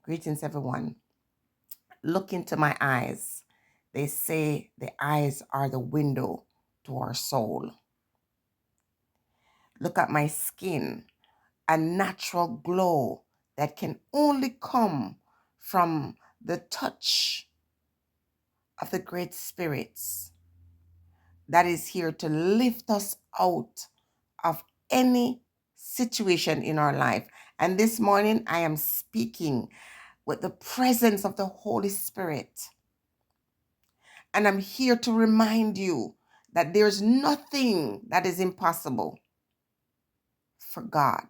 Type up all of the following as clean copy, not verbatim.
Greetings, everyone. Look into my eyes. They say the eyes are the window to our soul. Look at my skin, a natural glow that can only come from the touch of the great spirits that is here to lift us out of any situation in our life. And this morning, I am speaking with the presence of the Holy Spirit. And I'm here to remind you that there's nothing that is impossible for God.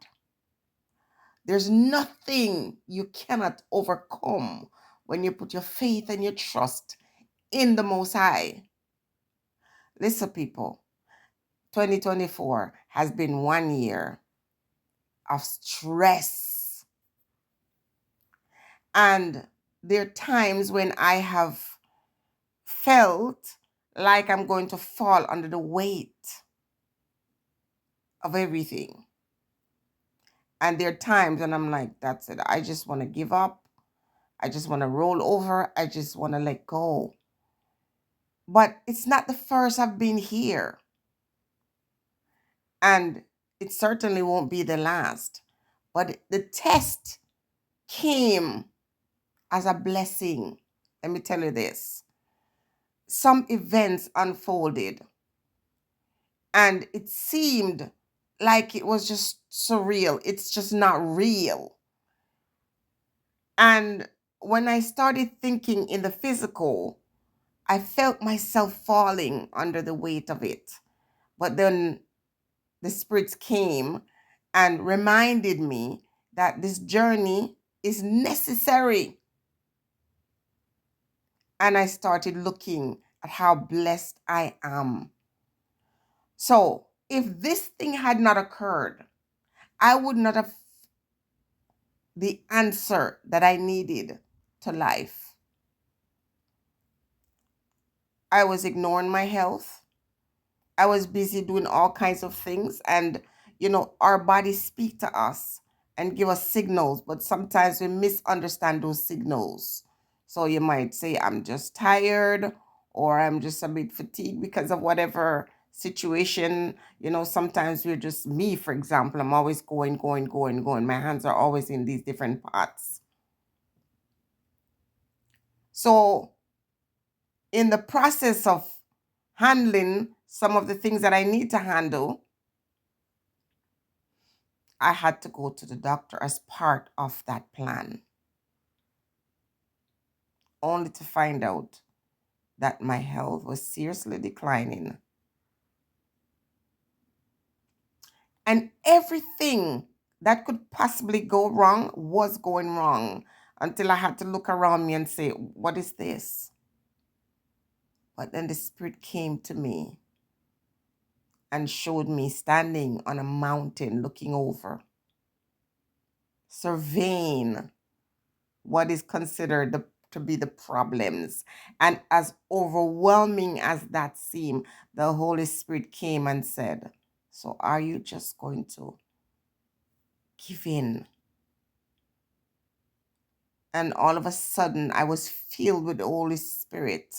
There's nothing you cannot overcome when you put your faith and your trust in the Most High. Listen, people, 2024 has been 1 year of stress. And there are times when I have felt like I'm going to fall under the weight of everything. And there are times when I'm like, that's it. I just want to give up. I just want to roll over. I just want to let go. But it's not the first I've been here. And it certainly won't be the last. But the test came as a blessing. Let me tell you this. Some events unfolded, and it seemed like it was just surreal. It's just not real. And when I started thinking in the physical, I felt myself falling under the weight of it. But then the spirits came and reminded me that this journey is necessary. And I started looking at how blessed I am. So if this thing had not occurred, I would not have the answer that I needed to life. I was ignoring my health. I was busy doing all kinds of things. And, our bodies speak to us and give us signals, but sometimes we misunderstand those signals. So you might say, I'm just tired, or I'm just a bit fatigued because of whatever situation. Sometimes we're just me, for example. I'm always going. My hands are always in these different pots. So in the process of handling some of the things that I need to handle, I had to go to the doctor as part of that plan, only to find out that my health was seriously declining. And everything that could possibly go wrong was going wrong, until I had to look around me and say, what is this? But then the Spirit came to me and showed me standing on a mountain looking over, surveying what is considered to be the problems. And as overwhelming as that seemed, the Holy Spirit came and said, so are you just going to give in? And all of a sudden, I was filled with the Holy Spirit.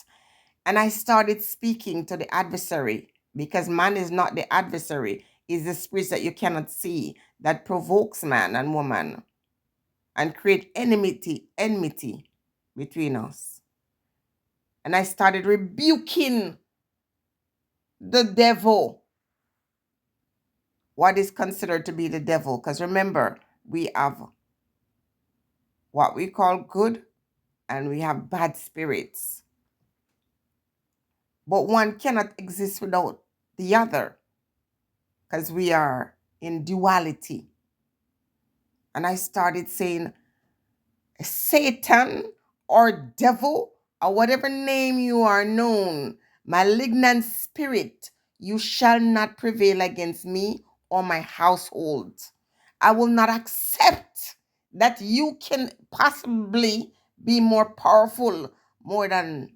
And I started speaking to the adversary, because man is not the adversary. It's the spirits that you cannot see that provokes man and woman and create enmity between us. And I started rebuking the devil, what is considered to be the devil. Because remember, we have what we call good and we have bad spirits. But one cannot exist without the other, because we are in duality. And I started saying, Satan or devil or whatever name you are known, malignant spirit, you shall not prevail against me or my household. I will not accept that you can possibly be more powerful, more than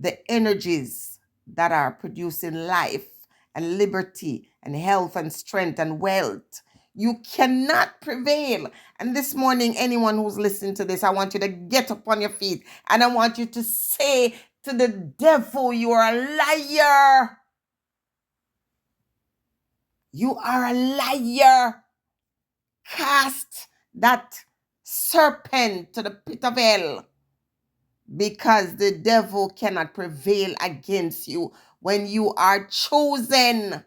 the energies that are producing life and liberty and health and strength and wealth. You cannot prevail. And this morning, anyone who's listening to this, I want you to get up on your feet and I want you to say to the devil, you are a liar. You are a liar. Cast that serpent to the pit of hell, because the devil cannot prevail against you when you are chosen.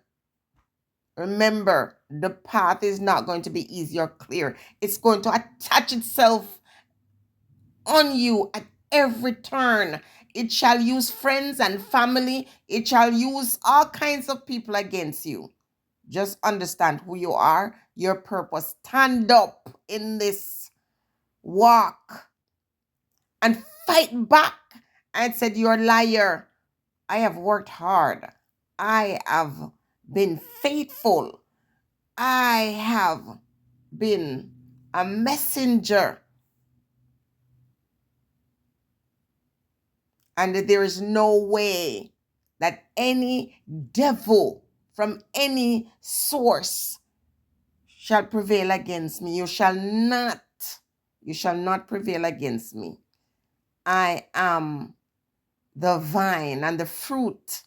Remember, the path is not going to be easy or clear. It's going to attach itself on you at every turn. It shall use friends and family. It shall use all kinds of people against you. Just understand who you are, your purpose. Stand up in this walk and fight back. And said, you're a liar. I have worked hard. I have been faithful. I have been a messenger. And there is no way that any devil from any source shall prevail against me. You shall not prevail against me. I am the vine and the fruit,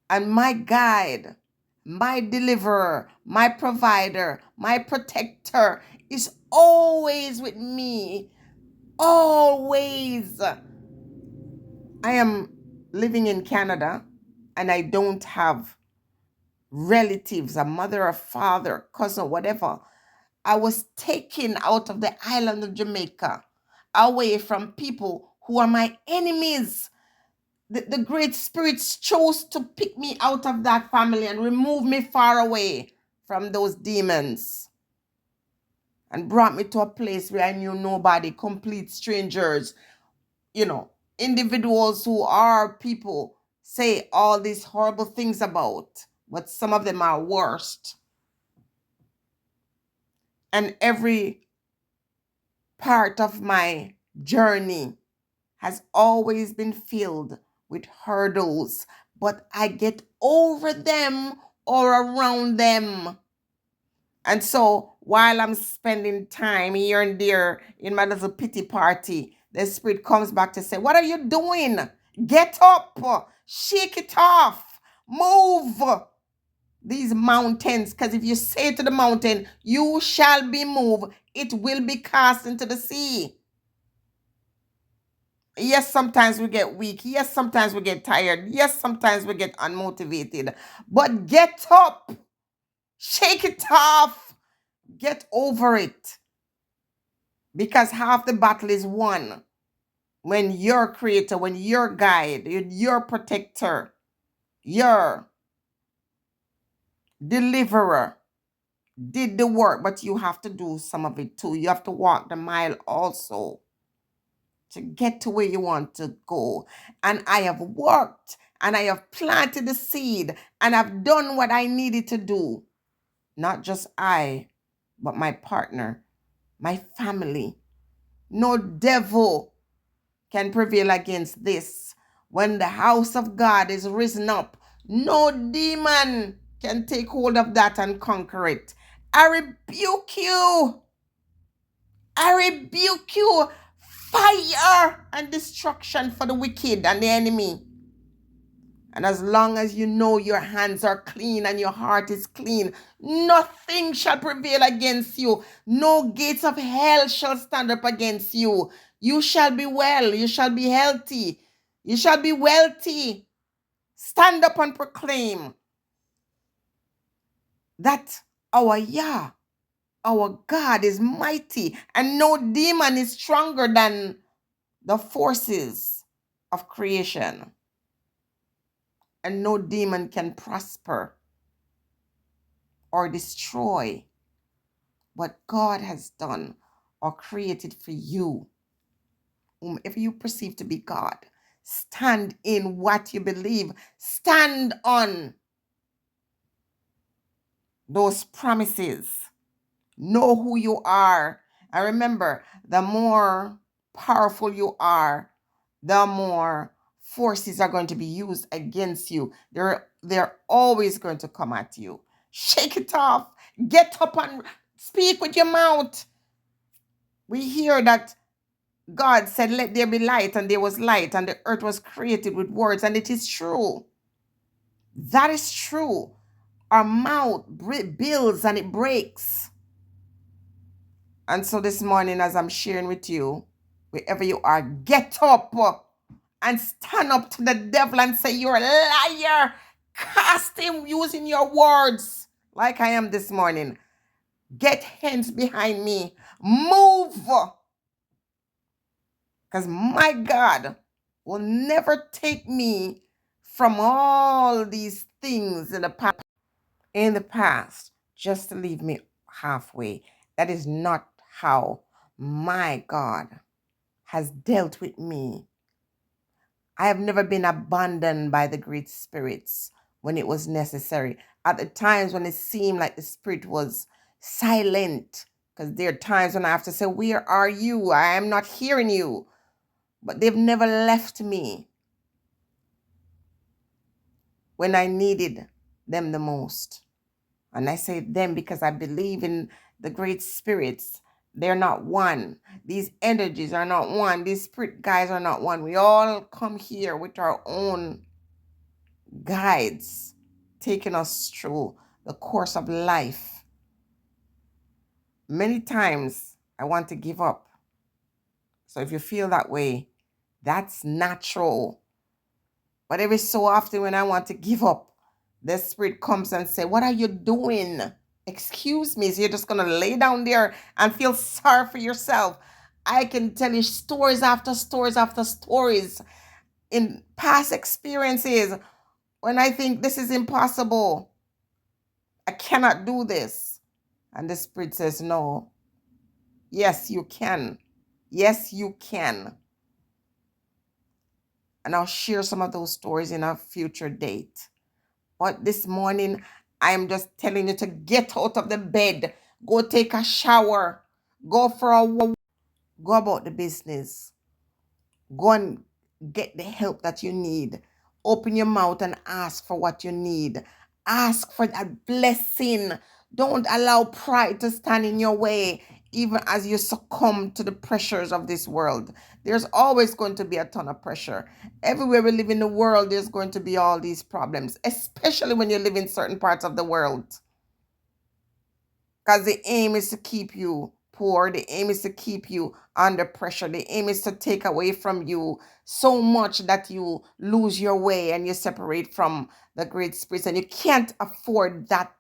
and my guide, my deliverer, my provider, my protector is always with me. Always. I am living in Canada and I don't have relatives, a mother, a father, cousin, whatever. I was taken out of the island of Jamaica, away from people who are my enemies. The great spirits chose to pick me out of that family and remove me far away from those demons and brought me to a place where I knew nobody, complete strangers, individuals who are people say all these horrible things about, but some of them are worst. And every part of my journey has always been filled with hurdles, but I get over them or around them. And so while I'm spending time here and there in my little pity party, the spirit comes back to say, what are you doing? Get up, shake it off, move these mountains. Because if you say to the mountain, you shall be moved, it will be cast into the sea. Yes, sometimes we get weak. Yes, sometimes we get tired. Yes, sometimes we get unmotivated. But get up, shake it off, get over it. Because half the battle is won when your creator, when your guide, your protector, your deliverer did the work, but you have to do some of it too. You have to walk the mile also to get to where you want to go. And I have worked and I have planted the seed and I've done what I needed to do. Not just I, but my partner, my family. No devil can prevail against this. When the house of God is risen up, no demon can take hold of that and conquer it. I rebuke you. I rebuke you. Fire and destruction for the wicked and the enemy. And as long as you know your hands are clean and your heart is clean, nothing shall prevail against you. No gates of hell shall stand up against you. You shall be well. You shall be healthy. You shall be wealthy. Stand up and proclaim that our Yah, our God is mighty, and no demon is stronger than the forces of creation. And no demon can prosper or destroy what God has done or created for you. Whomever you perceive to be God, stand in what you believe. Stand on those promises. Know who you are. And remember, the more powerful you are, the more forces are going to be used against you. They're always going to come at you. Shake it off. Get up and speak with your mouth. We hear that God said, let there be light, and there was light, and the earth was created with words, and it is true. That is true. Our mouth builds and it breaks. And so this morning, as I'm sharing with you, wherever you are, get up and stand up to the devil and say, you're a liar. Cast him using your words like I am this morning. Get hands behind me. Move. Because my God will never take me from all these things in the past just to leave me halfway. That is not how my God has dealt with me. I have never been abandoned by the great spirits when it was necessary. At the times when it seemed like the spirit was silent, because there are times when I have to say, where are you? I am not hearing you. But they've never left me when I needed them the most. And I say them because I believe in the great spirits. They're not one. These energies are not one. These spirit guides are not one. We all come here with our own guides, taking us through the course of life. Many times I want to give up. So if you feel that way, that's natural. But every so often when I want to give up, the spirit comes and say, what are you doing? Excuse me. So you're just going to lay down there and feel sorry for yourself. I can tell you stories after stories after stories in past experiences when I think this is impossible. I cannot do this. And the spirit says, no. Yes, you can. Yes, you can. And I'll share some of those stories in a future date. But this morning, I am just telling you to get out of the bed, go take a shower, go for a walk, go about the business, go and get the help that you need. Open your mouth and ask for what you need. Ask for that blessing. Don't allow pride to stand in your way, even as you succumb to the pressures of this world. There's always going to be a ton of pressure. Everywhere we live in the world, there's going to be all these problems, especially when you live in certain parts of the world. Because the aim is to keep you poor. The aim is to keep you under pressure. The aim is to take away from you so much that you lose your way and you separate from the great spirits. And you can't afford that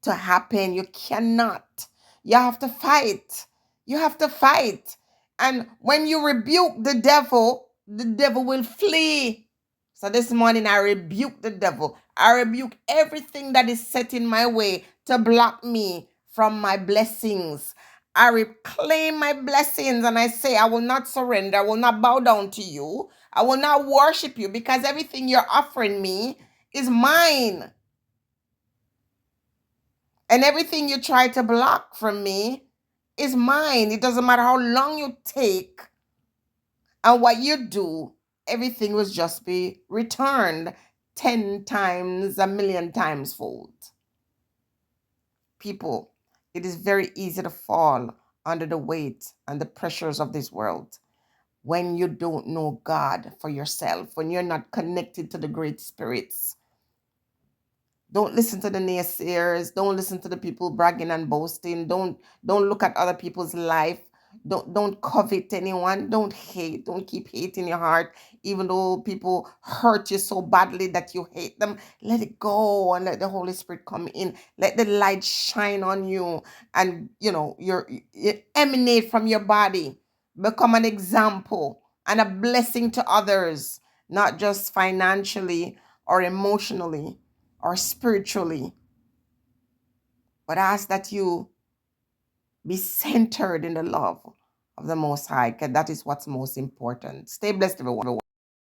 to happen. You cannot. You have to fight. You have to fight. And when you rebuke the devil will flee. So this morning I rebuke the devil. I rebuke everything that is set in my way to block me from my blessings. I reclaim my blessings and I say, I will not surrender. I will not bow down to you. I will not worship you because everything you're offering me is mine. And everything you try to block from me is mine. It doesn't matter how long you take and what you do, everything will just be returned 10 times, a million times fold. People, it is very easy to fall under the weight and the pressures of this world when you don't know God for yourself, when you're not connected to the great spirits. Don't listen to the naysayers. Don't listen to the people bragging and boasting. Don't look at other people's life. Don't covet anyone. Don't hate. Don't keep hate in your heart, even though people hurt you so badly that you hate them. Let it go and let the Holy Spirit come in. Let the light shine on you, and you emanate from your body. Become an example and a blessing to others, not just financially or emotionally or spiritually, but ask that you be centered in the love of the Most High, because that is what's most important. Stay blessed, everyone.